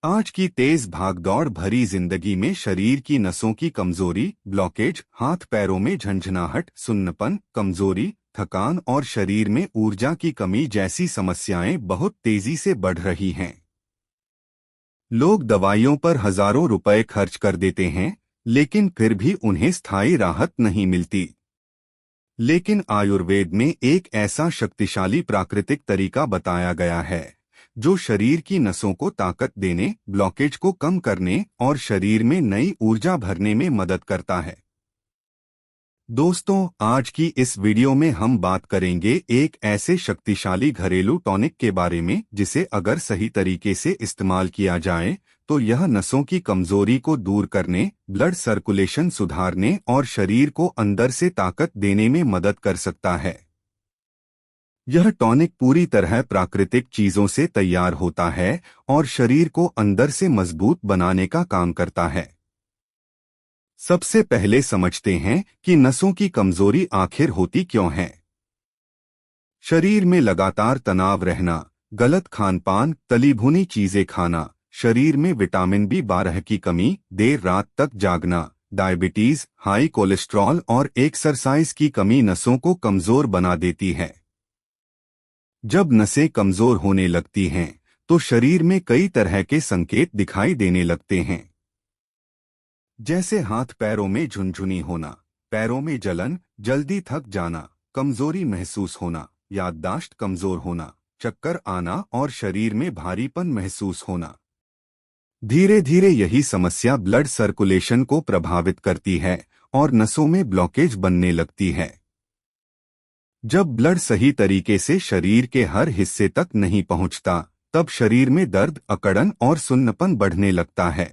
आज की तेज भागदौड़ भरी जिंदगी में शरीर की नसों की कमजोरी, ब्लॉकेज, हाथ पैरों में झंझनाहट, सुन्नपन, कमजोरी, थकान और शरीर में ऊर्जा की कमी जैसी समस्याएं बहुत तेजी से बढ़ रही हैं। लोग दवाइयों पर हजारों रुपए खर्च कर देते हैं, लेकिन फिर भी उन्हें स्थायी राहत नहीं मिलती। लेकिन आयुर्वेद में एक ऐसा शक्तिशाली प्राकृतिक तरीका बताया गया है जो शरीर की नसों को ताकत देने, ब्लॉकेज को कम करने और शरीर में नई ऊर्जा भरने में मदद करता है। दोस्तों, आज की इस वीडियो में हम बात करेंगे एक ऐसे शक्तिशाली घरेलू टॉनिक के बारे में जिसे अगर सही तरीके से इस्तेमाल किया जाए तो यह नसों की कमजोरी को दूर करने, ब्लड सर्कुलेशन सुधारने और शरीर को अंदर से ताकत देने में मदद कर सकता है। यह टॉनिक पूरी तरह प्राकृतिक चीजों से तैयार होता है और शरीर को अंदर से मजबूत बनाने का काम करता है। सबसे पहले समझते हैं कि नसों की कमजोरी आखिर होती क्यों है। शरीर में लगातार तनाव रहना, गलत खानपान, तली भुनी चीजें खाना, शरीर में विटामिन बी 12 की कमी, देर रात तक जागना, डायबिटीज, हाई कोलेस्ट्रॉल और एक्सरसाइज की कमी नसों को कमजोर बना देती है। जब नसें कमजोर होने लगती हैं तो शरीर में कई तरह के संकेत दिखाई देने लगते हैं, जैसे हाथ पैरों में झुनझुनी होना, पैरों में जलन, जल्दी थक जाना, कमजोरी महसूस होना, याददाश्त कमजोर होना, चक्कर आना और शरीर में भारीपन महसूस होना। धीरे धीरे यही समस्या ब्लड सर्कुलेशन को प्रभावित करती है और नसों में ब्लॉकेज बनने लगती है। जब ब्लड सही तरीके से शरीर के हर हिस्से तक नहीं पहुंचता, तब शरीर में दर्द, अकड़न और सुन्नपन बढ़ने लगता है।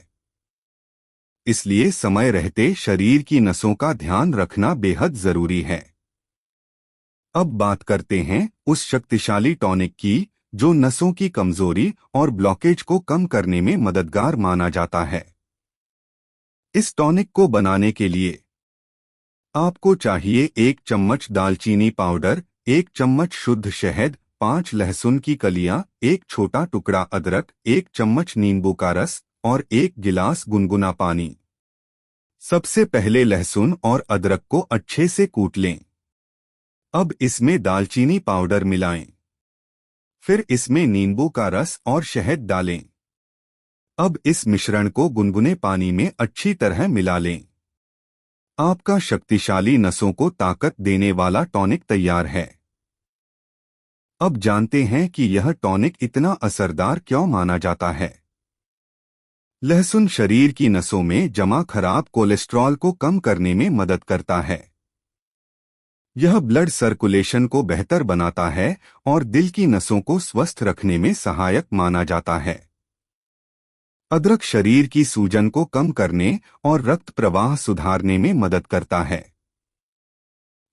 इसलिए समय रहते शरीर की नसों का ध्यान रखना बेहद जरूरी है। अब बात करते हैं उस शक्तिशाली टॉनिक की जो नसों की कमजोरी और ब्लॉकेज को कम करने में मददगार माना जाता है। इस टॉनिक को बनाने के लिए आपको चाहिए 1 चम्मच दालचीनी पाउडर, 1 चम्मच शुद्ध शहद, 5 लहसुन की कलियां, 1 छोटा टुकड़ा अदरक, 1 चम्मच नींबू का रस और 1 गिलास गुनगुना पानी। सबसे पहले लहसुन और अदरक को अच्छे से कूट लें। अब इसमें दालचीनी पाउडर मिलाएं। फिर इसमें नींबू का रस और शहद डालें। अब इस मिश्रण को गुनगुने पानी में अच्छी तरह मिला लें। आपका शक्तिशाली नसों को ताकत देने वाला टॉनिक तैयार है। अब जानते हैं कि यह टॉनिक इतना असरदार क्यों माना जाता है। लहसुन शरीर की नसों में जमा खराब कोलेस्ट्रॉल को कम करने में मदद करता है। यह ब्लड सर्कुलेशन को बेहतर बनाता है और दिल की नसों को स्वस्थ रखने में सहायक माना जाता है। अदरक शरीर की सूजन को कम करने और रक्त प्रवाह सुधारने में मदद करता है।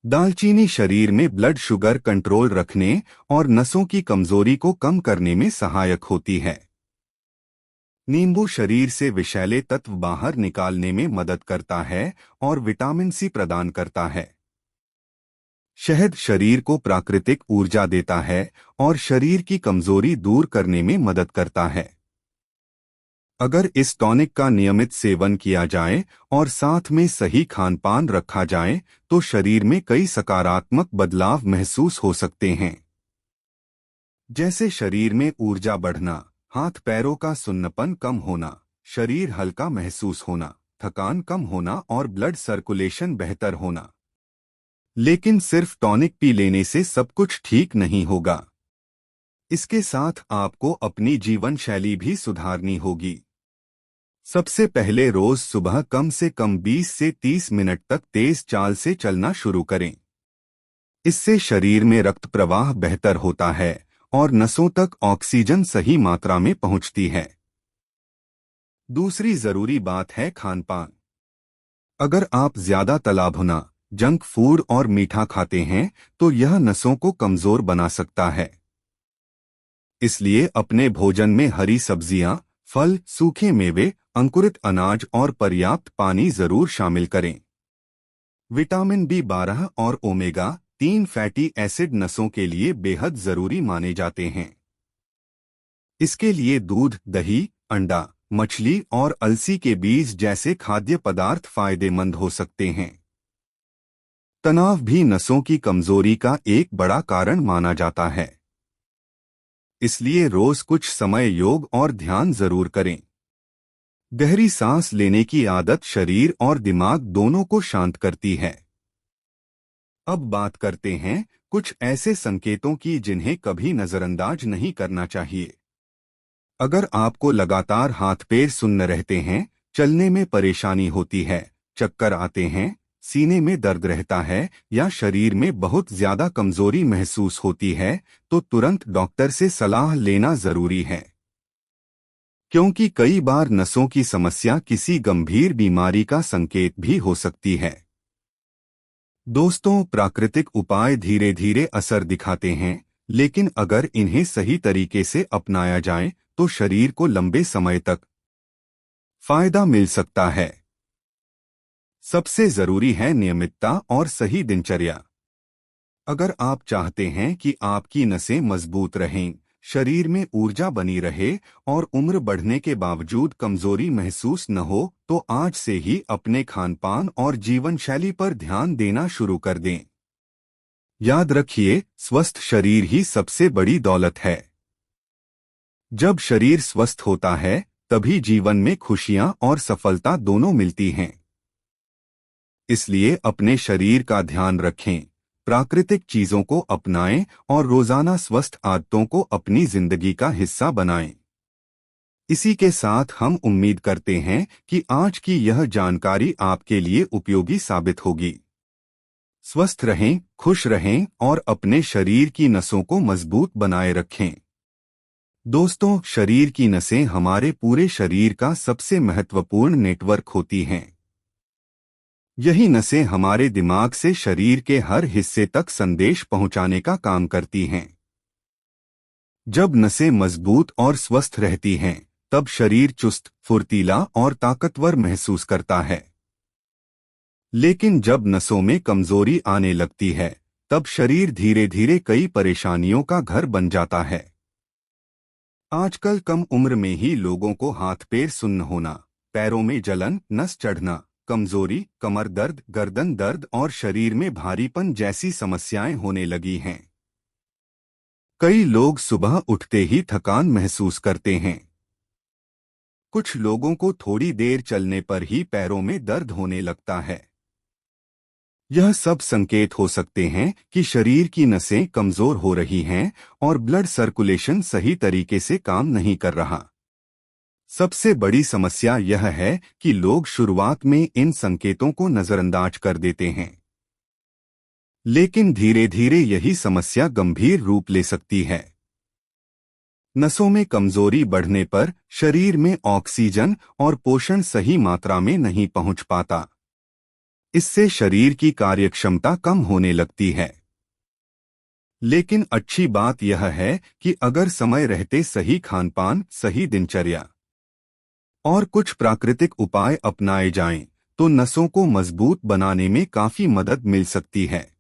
दालचीनी शरीर में ब्लड शुगर कंट्रोल रखने और नसों की कमजोरी को कम करने में सहायक होती है। नींबू शरीर से विषैले तत्व बाहर निकालने में मदद करता है और विटामिन सी प्रदान करता है। शहद शरीर को प्राकृतिक ऊर्जा देता है और शरीर की कमजोरी दूर करने में मदद करता है। अगर इस टॉनिक का नियमित सेवन किया जाए और साथ में सही खानपान रखा जाए तो शरीर में कई सकारात्मक बदलाव महसूस हो सकते हैं, जैसे शरीर में ऊर्जा बढ़ना, हाथ पैरों का सुन्नपन कम होना, शरीर हल्का महसूस होना, थकान कम होना और ब्लड सर्कुलेशन बेहतर होना। लेकिन सिर्फ टॉनिक पी लेने से सब कुछ ठीक नहीं होगा। इसके साथ आपको अपनी जीवन शैली भी सुधारनी होगी। सबसे पहले रोज सुबह कम से कम 20 से 30 मिनट तक तेज चाल से चलना शुरू करें। इससे शरीर में रक्त प्रवाह बेहतर होता है और नसों तक ऑक्सीजन सही मात्रा में पहुंचती है। दूसरी जरूरी बात है खानपान। अगर आप ज्यादा तला भुना, जंक फूड और मीठा खाते हैं तो यह नसों को कमजोर बना सकता है। इसलिए अपने भोजन में हरी सब्जियां, फल, सूखे मेवे, अंकुरित अनाज और पर्याप्त पानी जरूर शामिल करें। विटामिन बी 12 और ओमेगा 3 फैटी एसिड नसों के लिए बेहद जरूरी माने जाते हैं। इसके लिए दूध, दही, अंडा, मछली और अलसी के बीज जैसे खाद्य पदार्थ फायदेमंद हो सकते हैं। तनाव भी नसों की कमजोरी का एक बड़ा कारण माना जाता है। इसलिए रोज कुछ समय योग और ध्यान जरूर करें। गहरी सांस लेने की आदत शरीर और दिमाग दोनों को शांत करती है। अब बात करते हैं कुछ ऐसे संकेतों की जिन्हें कभी नजरअंदाज नहीं करना चाहिए। अगर आपको लगातार हाथ पैर सुन्न रहते हैं, चलने में परेशानी होती है, चक्कर आते हैं, सीने में दर्द रहता है या शरीर में बहुत ज्यादा कमजोरी महसूस होती है, तो तुरंत डॉक्टर से सलाह लेना जरूरी है। क्योंकि कई बार नसों की समस्या किसी गंभीर बीमारी का संकेत भी हो सकती है। दोस्तों, प्राकृतिक उपाय धीरे धीरे असर दिखाते हैं, लेकिन अगर इन्हें सही तरीके से अपनाया जाए तो शरीर को लंबे समय तक फायदा मिल सकता है। सबसे जरूरी है नियमितता और सही दिनचर्या। अगर आप चाहते हैं कि आपकी नसें मजबूत रहें, शरीर में ऊर्जा बनी रहे और उम्र बढ़ने के बावजूद कमजोरी महसूस न हो, तो आज से ही अपने खानपान और जीवन शैली पर ध्यान देना शुरू कर दें। याद रखिए, स्वस्थ शरीर ही सबसे बड़ी दौलत है। जब शरीर स्वस्थ होता है, तभी जीवन में खुशियां और सफलता दोनों मिलती हैं। इसलिए अपने शरीर का ध्यान रखें, प्राकृतिक चीजों को अपनाएं और रोजाना स्वस्थ आदतों को अपनी जिंदगी का हिस्सा बनाएं। इसी के साथ हम उम्मीद करते हैं कि आज की यह जानकारी आपके लिए उपयोगी साबित होगी। स्वस्थ रहें, खुश रहें और अपने शरीर की नसों को मजबूत बनाए रखें। दोस्तों, शरीर की नसें हमारे पूरे शरीर का सबसे महत्वपूर्ण नेटवर्क होती हैं। यही नसें हमारे दिमाग से शरीर के हर हिस्से तक संदेश पहुंचाने का काम करती हैं। जब नसें मजबूत और स्वस्थ रहती हैं, तब शरीर चुस्त, फुर्तीला और ताकतवर महसूस करता है। लेकिन जब नसों में कमजोरी आने लगती है, तब शरीर धीरे धीरे कई परेशानियों का घर बन जाता है। आजकल कम उम्र में ही लोगों को हाथ पैर सुन्न होना, पैरों में जलन, नस चढ़ना, कमजोरी, कमर दर्द, गर्दन दर्द और शरीर में भारीपन जैसी समस्याएं होने लगी हैं। कई लोग सुबह उठते ही थकान महसूस करते हैं। कुछ लोगों को थोड़ी देर चलने पर ही पैरों में दर्द होने लगता है। यह सब संकेत हो सकते हैं कि शरीर की नसें कमजोर हो रही हैं और ब्लड सर्कुलेशन सही तरीके से काम नहीं कर रहा। सबसे बड़ी समस्या यह है कि लोग शुरुआत में इन संकेतों को नजरअंदाज कर देते हैं, लेकिन धीरे धीरे यही समस्या गंभीर रूप ले सकती है। नसों में कमजोरी बढ़ने पर शरीर में ऑक्सीजन और पोषण सही मात्रा में नहीं पहुंच पाता। इससे शरीर की कार्यक्षमता कम होने लगती है। लेकिन अच्छी बात यह है कि अगर समय रहते सही खानपान, सही दिनचर्या और कुछ प्राकृतिक उपाय अपनाए जाएं, तो नसों को मजबूत बनाने में काफी मदद मिल सकती है।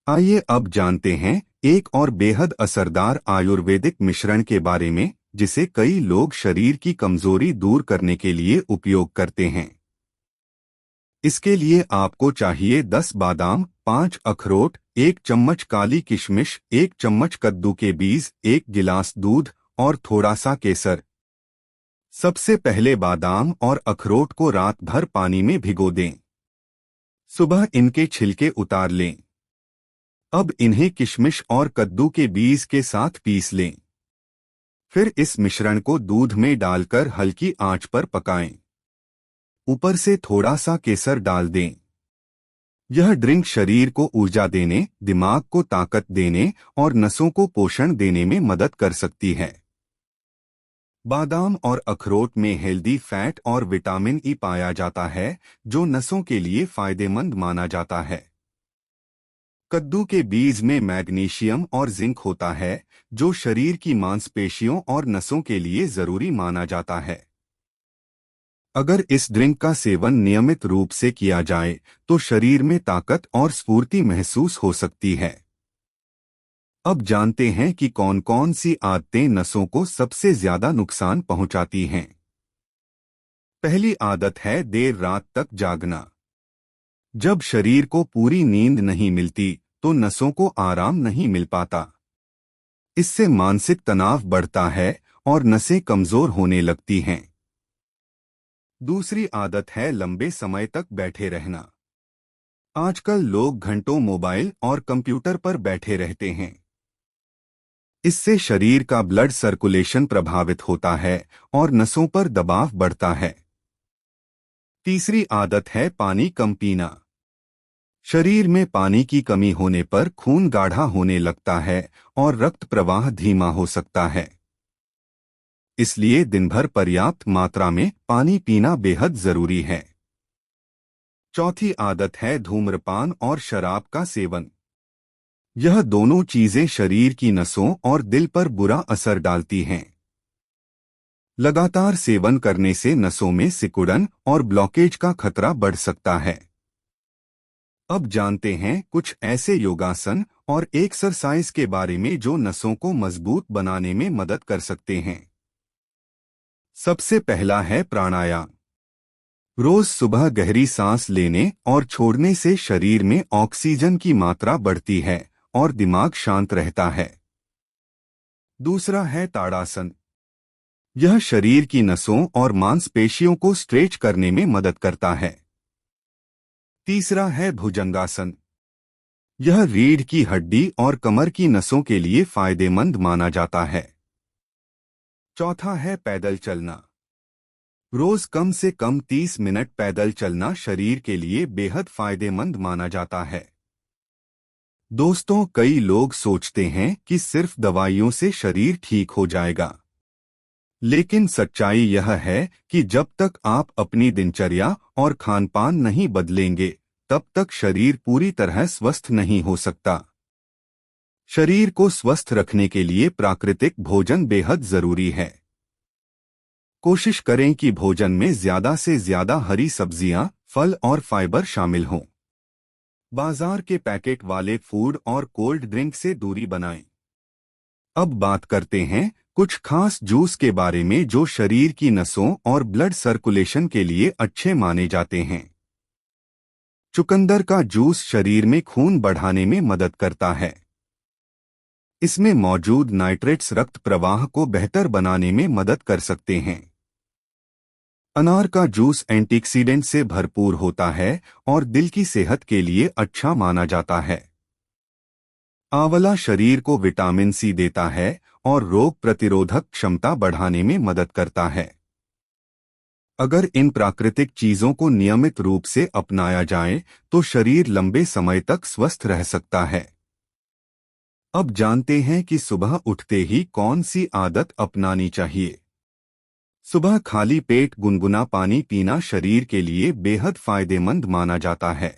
आइए अब जानते हैं एक और बेहद असरदार आयुर्वेदिक मिश्रण के बारे में, जिसे कई लोग शरीर की कमजोरी दूर करने के लिए उपयोग करते हैं। इसके लिए आपको चाहिए 10 बादाम, 5 अखरोट, 1 चम्मच काली किशमिश, 1 चम्मच कद्दू के बीज, 1 गिलास दूध और थोड़ा सा केसर। सबसे पहले बादाम और अखरोट को रात भर पानी में भिगो दें। सुबह इनके छिलके उतार लें। अब इन्हें किशमिश और कद्दू के बीज के साथ पीस लें। फिर इस मिश्रण को दूध में डालकर हल्की आंच पर पकाएं। ऊपर से थोड़ा सा केसर डाल दें। यह ड्रिंक शरीर को ऊर्जा देने, दिमाग को ताकत देने और नसों को पोषण देने में मदद कर सकती है। बादाम और अखरोट में हेल्दी फैट और विटामिन ई पाया जाता है, जो नसों के लिए फायदेमंद माना जाता है। कद्दू के बीज में मैग्नीशियम और जिंक होता है, जो शरीर की मांसपेशियों और नसों के लिए जरूरी माना जाता है। अगर इस ड्रिंक का सेवन नियमित रूप से किया जाए, तो शरीर में ताकत और स्फूर्ति महसूस हो सकती है। अब जानते हैं कि कौन कौन सी आदतें नसों को सबसे ज्यादा नुकसान पहुंचाती हैं। पहली आदत है देर रात तक जागना। जब शरीर को पूरी नींद नहीं मिलती तो नसों को आराम नहीं मिल पाता। इससे मानसिक तनाव बढ़ता है और नसें कमजोर होने लगती हैं। दूसरी आदत है लंबे समय तक बैठे रहना। आजकल लोग घंटों मोबाइल और कंप्यूटर पर बैठे रहते हैं। इससे शरीर का ब्लड सर्कुलेशन प्रभावित होता है और नसों पर दबाव बढ़ता है। तीसरी आदत है पानी कम पीना। शरीर में पानी की कमी होने पर खून गाढ़ा होने लगता है और रक्त प्रवाह धीमा हो सकता है। इसलिए दिन भर पर्याप्त मात्रा में पानी पीना बेहद जरूरी है। चौथी आदत है धूम्रपान और शराब का सेवन। यह दोनों चीजें शरीर की नसों और दिल पर बुरा असर डालती हैं। लगातार सेवन करने से नसों में सिकुड़न और ब्लॉकेज का खतरा बढ़ सकता है। अब जानते हैं कुछ ऐसे योगासन और एक्सरसाइज के बारे में जो नसों को मजबूत बनाने में मदद कर सकते हैं। सबसे पहला है प्राणायाम। रोज सुबह गहरी सांस लेने और छोड़ने से शरीर में ऑक्सीजन की मात्रा बढ़ती है और दिमाग शांत रहता है। दूसरा है ताड़ासन। यह शरीर की नसों और मांसपेशियों को स्ट्रेच करने में मदद करता है। तीसरा है भुजंगासन। यह रीढ़ की हड्डी और कमर की नसों के लिए फायदेमंद माना जाता है। चौथा है पैदल चलना। रोज कम से कम 30 मिनट पैदल चलना शरीर के लिए बेहद फायदेमंद माना जाता है। दोस्तों, कई लोग सोचते हैं कि सिर्फ दवाइयों से शरीर ठीक हो जाएगा, लेकिन सच्चाई यह है कि जब तक आप अपनी दिनचर्या और खानपान नहीं बदलेंगे, तब तक शरीर पूरी तरह स्वस्थ नहीं हो सकता। शरीर को स्वस्थ रखने के लिए प्राकृतिक भोजन बेहद जरूरी है। कोशिश करें कि भोजन में ज्यादा से ज्यादा हरी सब्जियां, फल और फाइबर शामिल हों। बाजार के पैकेट वाले फूड और कोल्ड ड्रिंक से दूरी बनाएं। अब बात करते हैं कुछ खास जूस के बारे में जो शरीर की नसों और ब्लड सर्कुलेशन के लिए अच्छे माने जाते हैं। चुकंदर का जूस शरीर में खून बढ़ाने में मदद करता है। इसमें मौजूद नाइट्रेट्स रक्त प्रवाह को बेहतर बनाने में मदद कर सकते हैं। अनार का जूस एंटीऑक्सीडेंट से भरपूर होता है और दिल की सेहत के लिए अच्छा माना जाता है। आंवला शरीर को विटामिन सी देता है और रोग प्रतिरोधक क्षमता बढ़ाने में मदद करता है। अगर इन प्राकृतिक चीजों को नियमित रूप से अपनाया जाए तो शरीर लंबे समय तक स्वस्थ रह सकता है। अब जानते हैं कि सुबह उठते ही कौन सी आदत अपनानी चाहिए। सुबह खाली पेट गुनगुना पानी पीना शरीर के लिए बेहद फायदेमंद माना जाता है।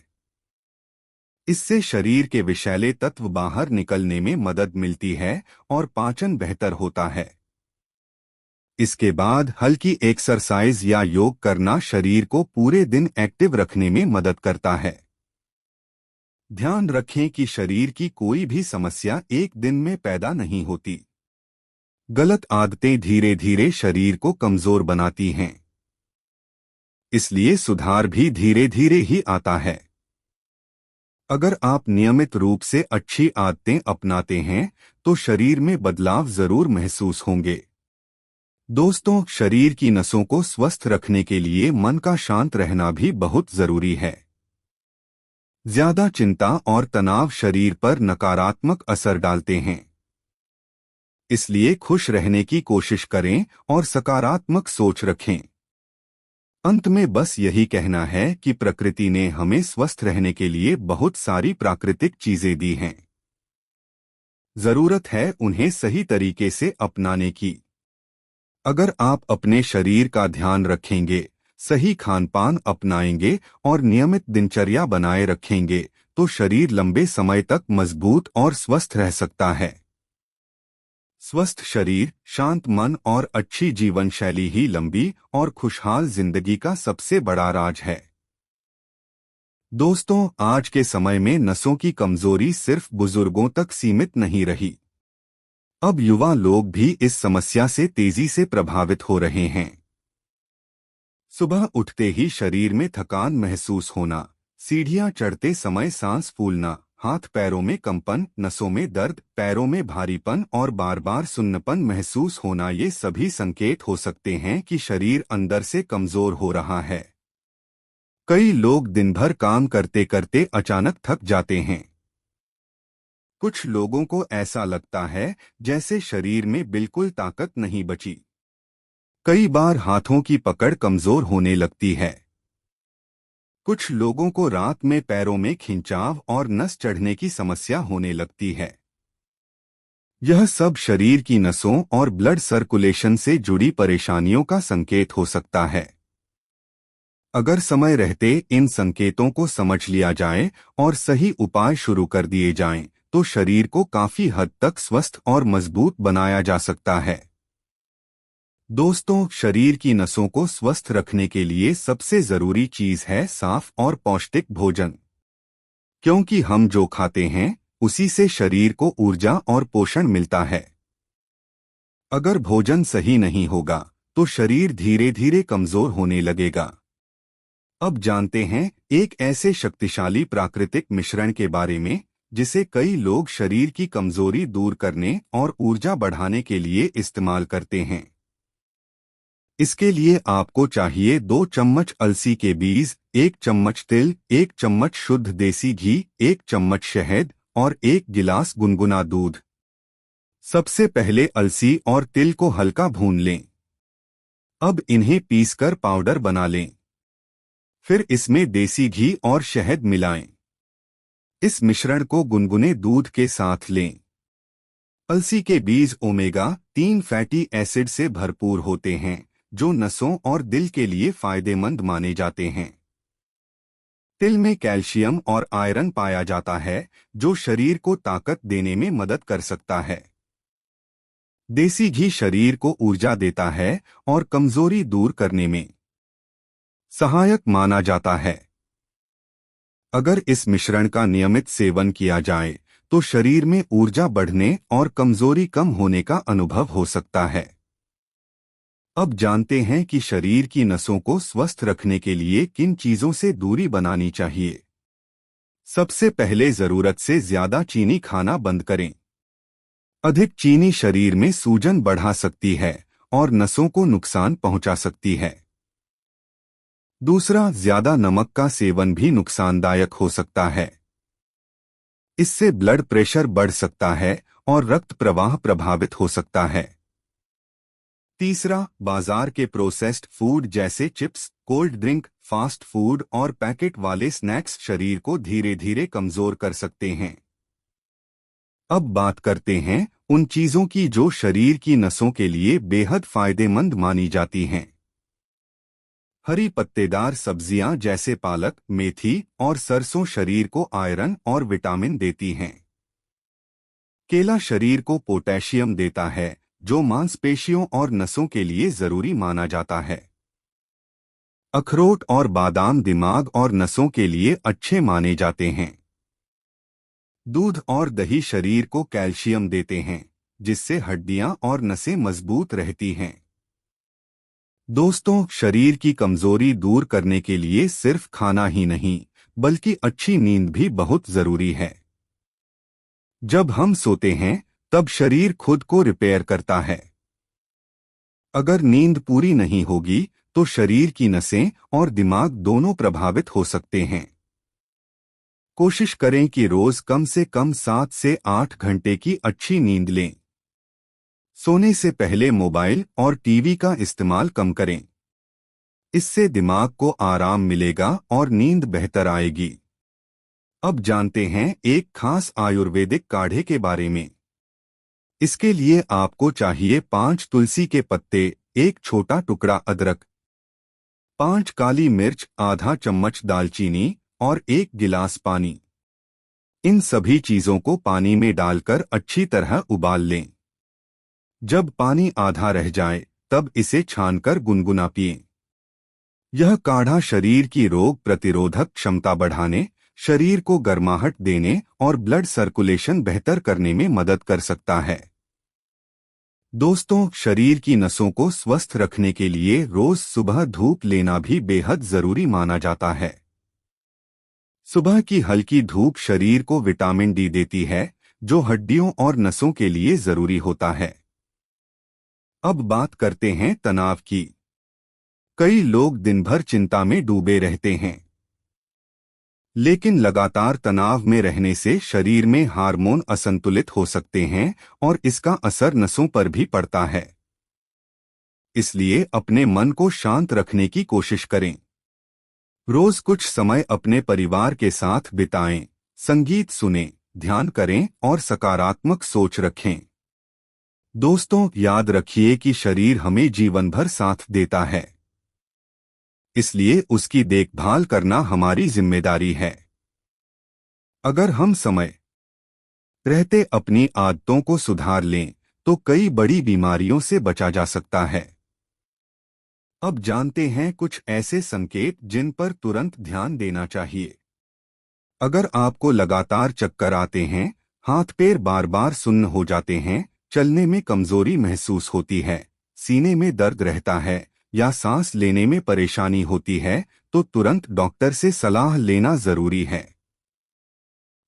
इससे शरीर के विषैले तत्व बाहर निकलने में मदद मिलती है और पाचन बेहतर होता है। इसके बाद हल्की एक्सरसाइज या योग करना शरीर को पूरे दिन एक्टिव रखने में मदद करता है। ध्यान रखें कि शरीर की कोई भी समस्या एक दिन में पैदा नहीं होती। गलत आदतें धीरे धीरे शरीर को कमजोर बनाती हैं। इसलिए सुधार भी धीरे धीरे ही आता है। अगर आप नियमित रूप से अच्छी आदतें अपनाते हैं तो शरीर में बदलाव जरूर महसूस होंगे। दोस्तों, शरीर की नसों को स्वस्थ रखने के लिए मन का शांत रहना भी बहुत जरूरी है। ज्यादा चिंता और तनाव शरीर पर नकारात्मक असर डालते हैं। इसलिए खुश रहने की कोशिश करें और सकारात्मक सोच रखें। अंत में बस यही कहना है कि प्रकृति ने हमें स्वस्थ रहने के लिए बहुत सारी प्राकृतिक चीजें दी हैं। जरूरत है उन्हें सही तरीके से अपनाने की। अगर आप अपने शरीर का ध्यान रखेंगे, सही खानपान अपनाएंगे और नियमित दिनचर्या बनाए रखेंगे तो शरीर लंबे समय तक मजबूत और स्वस्थ रह सकता है। स्वस्थ शरीर, शांत मन और अच्छी जीवन शैली ही लंबी और खुशहाल जिंदगी का सबसे बड़ा राज है। दोस्तों, आज के समय में नसों की कमजोरी सिर्फ बुजुर्गों तक सीमित नहीं रही। अब युवा लोग भी इस समस्या से तेजी से प्रभावित हो रहे हैं। सुबह उठते ही शरीर में थकान महसूस होना, सीढ़ियां चढ़ते समय सांस फूलना, हाथ पैरों में कंपन, नसों में दर्द, पैरों में भारीपन और बार बार सुन्नपन महसूस होना, ये सभी संकेत हो सकते हैं कि शरीर अंदर से कमजोर हो रहा है। कई लोग दिन भर काम करते करते अचानक थक जाते हैं। कुछ लोगों को ऐसा लगता है जैसे शरीर में बिल्कुल ताकत नहीं बची। कई बार हाथों की पकड़ कमजोर होने लगती है। कुछ लोगों को रात में पैरों में खिंचाव और नस चढ़ने की समस्या होने लगती है। यह सब शरीर की नसों और ब्लड सर्कुलेशन से जुड़ी परेशानियों का संकेत हो सकता है। अगर समय रहते इन संकेतों को समझ लिया जाए और सही उपाय शुरू कर दिए जाएं, तो शरीर को काफी हद तक स्वस्थ और मजबूत बनाया जा सकता है। दोस्तों, शरीर की नसों को स्वस्थ रखने के लिए सबसे जरूरी चीज है साफ और पौष्टिक भोजन। क्योंकि हम जो खाते हैं उसी से शरीर को ऊर्जा और पोषण मिलता है। अगर भोजन सही नहीं होगा तो शरीर धीरे धीरे कमजोर होने लगेगा। अब जानते हैं एक ऐसे शक्तिशाली प्राकृतिक मिश्रण के बारे में जिसे कई लोग शरीर की कमजोरी दूर करने और ऊर्जा बढ़ाने के लिए इस्तेमाल करते हैं। इसके लिए आपको चाहिए 2 चम्मच अलसी के बीज, 1 चम्मच तिल, 1 चम्मच शुद्ध देसी घी, 1 चम्मच शहद और 1 गिलास गुनगुना दूध। सबसे पहले अलसी और तिल को हल्का भून लें। अब इन्हें पीसकर पाउडर बना लें। फिर इसमें देसी घी और शहद मिलाएं। इस मिश्रण को गुनगुने दूध के साथ लें। अलसी के बीज ओमेगा 3 फैटी एसिड से भरपूर होते हैं, जो नसों और दिल के लिए फायदेमंद माने जाते हैं। तिल में कैल्शियम और आयरन पाया जाता है, जो शरीर को ताकत देने में मदद कर सकता है। देसी घी शरीर को ऊर्जा देता है और कमजोरी दूर करने में सहायक माना जाता है। अगर इस मिश्रण का नियमित सेवन किया जाए तो शरीर में ऊर्जा बढ़ने और कमजोरी कम होने का अनुभव हो सकता है। अब जानते हैं कि शरीर की नसों को स्वस्थ रखने के लिए किन चीजों से दूरी बनानी चाहिए। सबसे पहले जरूरत से ज्यादा चीनी खाना बंद करें। अधिक चीनी शरीर में सूजन बढ़ा सकती है और नसों को नुकसान पहुंचा सकती है। दूसरा, ज्यादा नमक का सेवन भी नुकसानदायक हो सकता है। इससे ब्लड प्रेशर बढ़ सकता है और रक्त प्रवाह प्रभावित हो सकता है। तीसरा, बाजार के प्रोसेस्ड फूड जैसे chips, cold drink, fast food और पैकेट वाले स्नैक्स शरीर को धीरे धीरे कमजोर कर सकते हैं। अब बात करते हैं उन चीजों की जो शरीर की नसों के लिए बेहद फायदेमंद मानी जाती हैं। हरी पत्तेदार सब्जियां जैसे पालक, मेथी और सरसों शरीर को आयरन और विटामिन देती हैं। केला शरीर को पोटेशियम देता है, जो मांसपेशियों और नसों के लिए जरूरी माना जाता है। अखरोट और बादाम दिमाग और नसों के लिए अच्छे माने जाते हैं। दूध और दही शरीर को कैल्शियम देते हैं, जिससे हड्डियां और नसें मजबूत रहती हैं। दोस्तों, शरीर की कमजोरी दूर करने के लिए सिर्फ खाना ही नहीं, बल्कि अच्छी नींद भी बहुत जरूरी है। जब हम सोते हैं, तब शरीर खुद को रिपेयर करता है। अगर नींद पूरी नहीं होगी, तो शरीर की नसें और दिमाग दोनों प्रभावित हो सकते हैं। कोशिश करें कि रोज कम से कम 7 से 8 घंटे की अच्छी नींद लें। सोने से पहले मोबाइल और टीवी का इस्तेमाल कम करें। इससे दिमाग को आराम मिलेगा और नींद बेहतर आएगी। अब जानते हैं एक खास आयुर्वेदिक काढ़े के बारे में। इसके लिए आपको चाहिए 5 तुलसी के पत्ते, 1 छोटा टुकड़ा अदरक, 5 काली मिर्च, आधा चम्मच दालचीनी और 1 गिलास पानी। इन सभी चीजों को पानी में डालकर अच्छी तरह उबाल लें। जब पानी आधा रह जाए, तब इसे छानकर गुनगुना पिएं। यह काढ़ा शरीर की रोग प्रतिरोधक क्षमता बढ़ाने, शरीर को गर्माहट देने और ब्लड सर्कुलेशन बेहतर करने में मदद कर सकता है। दोस्तों, शरीर की नसों को स्वस्थ रखने के लिए रोज सुबह धूप लेना भी बेहद जरूरी माना जाता है। सुबह की हल्की धूप शरीर को विटामिन डी देती है, जो हड्डियों और नसों के लिए जरूरी होता है। अब बात करते हैं तनाव की। कई लोग दिन भर चिंता में डूबे रहते हैं, लेकिन लगातार तनाव में रहने से शरीर में हार्मोन असंतुलित हो सकते हैं और इसका असर नसों पर भी पड़ता है। इसलिए अपने मन को शांत रखने की कोशिश करें। रोज कुछ समय अपने परिवार के साथ बिताएं, संगीत सुनें, ध्यान करें और सकारात्मक सोच रखें। दोस्तों, याद रखिए कि शरीर हमें जीवन भर साथ देता है, इसलिए उसकी देखभाल करना हमारी जिम्मेदारी है। अगर हम समय रहते अपनी आदतों को सुधार लें, तो कई बड़ी बीमारियों से बचा जा सकता है। अब जानते हैं कुछ ऐसे संकेत जिन पर तुरंत ध्यान देना चाहिए। अगर आपको लगातार चक्कर आते हैं, हाथ पैर बार बार सुन्न हो जाते हैं, चलने में कमजोरी महसूस होती है, सीने में दर्द रहता है या सांस लेने में परेशानी होती है, तो तुरंत डॉक्टर से सलाह लेना जरूरी है,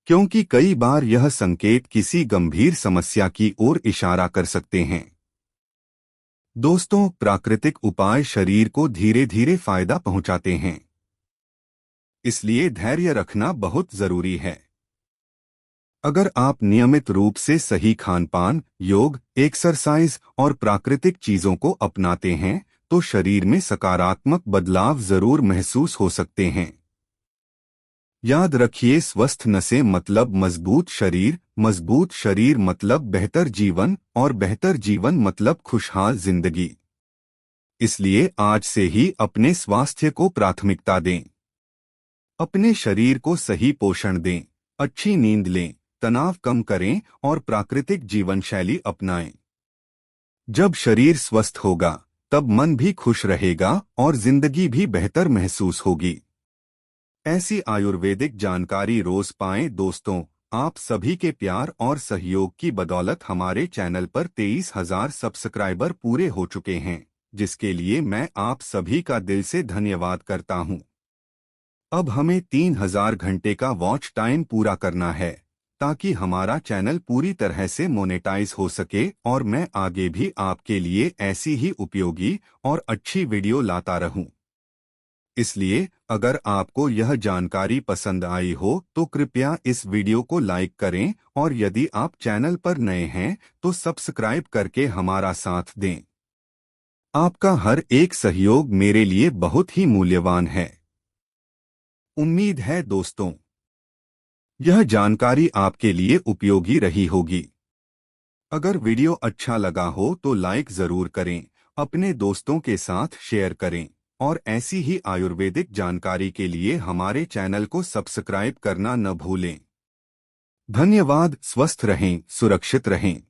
क्योंकि कई बार यह संकेत किसी गंभीर समस्या की ओर इशारा कर सकते हैं। दोस्तों, प्राकृतिक उपाय शरीर को धीरे धीरे फायदा पहुंचाते हैं, इसलिए धैर्य रखना बहुत जरूरी है। अगर आप नियमित रूप से सही खानपान, योग, एक्सरसाइज और प्राकृतिक चीजों को अपनाते हैं, तो शरीर में सकारात्मक बदलाव जरूर महसूस हो सकते हैं। याद रखिए, स्वस्थ नसें मतलब मजबूत शरीर मतलब बेहतर जीवन और बेहतर जीवन मतलब खुशहाल जिंदगी। इसलिए आज से ही अपने स्वास्थ्य को प्राथमिकता दें। अपने शरीर को सही पोषण दें, अच्छी नींद लें, तनाव कम करें और प्राकृतिक जीवन शैली अपनाएं। जब शरीर स्वस्थ होगा, तब मन भी खुश रहेगा और जिंदगी भी बेहतर महसूस होगी। ऐसी आयुर्वेदिक जानकारी रोज पाएं। दोस्तों, आप सभी के प्यार और सहयोग की बदौलत हमारे चैनल पर 23,000 सब्सक्राइबर पूरे हो चुके हैं, जिसके लिए मैं आप सभी का दिल से धन्यवाद करता हूं। अब हमें 3,000 घंटे का वॉच टाइम पूरा करना है, ताकि हमारा चैनल पूरी तरह से मोनेटाइज हो सके और मैं आगे भी आपके लिए ऐसी ही उपयोगी और अच्छी वीडियो लाता रहूं। इसलिए अगर आपको यह जानकारी पसंद आई हो तो कृपया इस वीडियो को लाइक करें और यदि आप चैनल पर नए हैं तो सब्सक्राइब करके हमारा साथ दें। आपका हर एक सहयोग मेरे लिए बहुत ही मूल्यवान है। उम्मीद है दोस्तों, यह जानकारी आपके लिए उपयोगी रही होगी। अगर वीडियो अच्छा लगा हो तो लाइक जरूर करें, अपने दोस्तों के साथ शेयर करें और ऐसी ही आयुर्वेदिक जानकारी के लिए हमारे चैनल को सब्सक्राइब करना न भूलें। धन्यवाद। स्वस्थ रहें, सुरक्षित रहें।